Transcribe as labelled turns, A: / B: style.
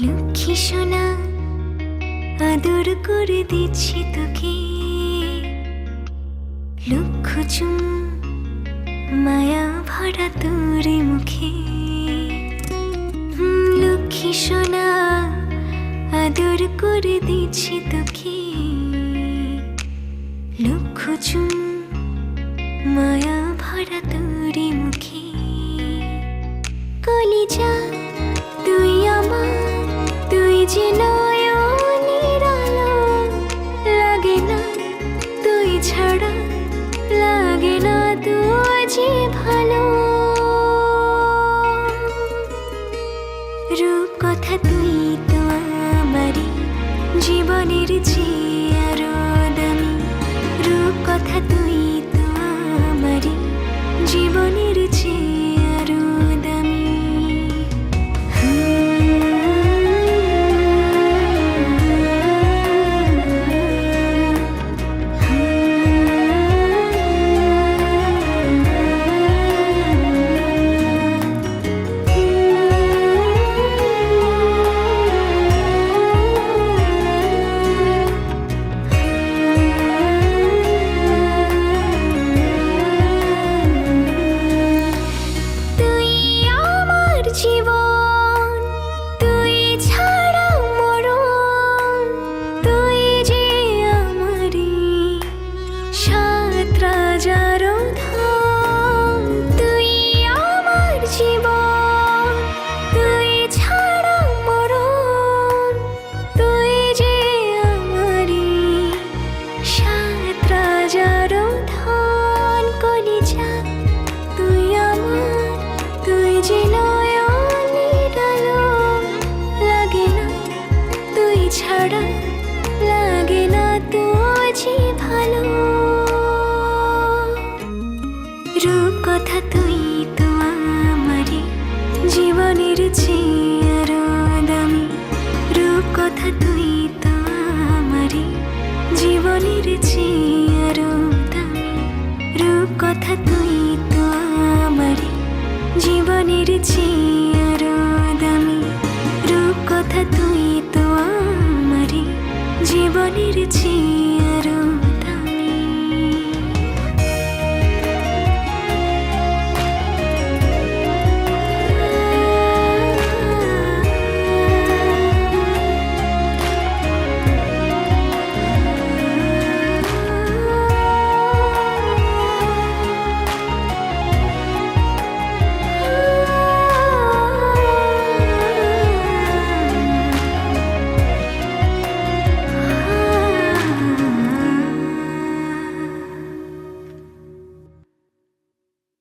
A: লক্ষ্মী সোনা আদর করে দিচ্ছি তোকে, লক্ষ চুম মায়া ভরা তোর মুখে। লক্ষ্মী সোনা আদর করে দিচ্ছি তোকে, লক্ষ চুম মায়া ভরা তোর মুখে। কলিজা তুই আমার, তুই যে নয়নের আলো, লাগে না তুই ছাড়া, লাগে না তুই যে ভালো। রূপ কথা তুই তো আমারই জীবনের চেয়ে আরো দামি, রূপ কথা তুই তো আমারই জীবনের চেয়ে আরো দামি। জীবন তুই ছাড়া মরণ, তুই যে আমারি সাত রাজার ধন। তুই আমার জীবন তুই ছাড়া মরণ, তুই যে আমারি সাত রাজার ধন। কলিজা তুই আমার, তুই যে ছাড়া, লাগে না তুই যে ভালো। রূপ কথা তুই তো আমারই জীবনের চেয়ে আরো দামি, রূপ কথা তুই তো আমারই জীবনের চেয়ে আরো দামি, রূপ কথা তুই তো আমারই জীবনের চেয়ে আরো দামি, রূপ কথা তুই তো জীবনের চেয়ে আরো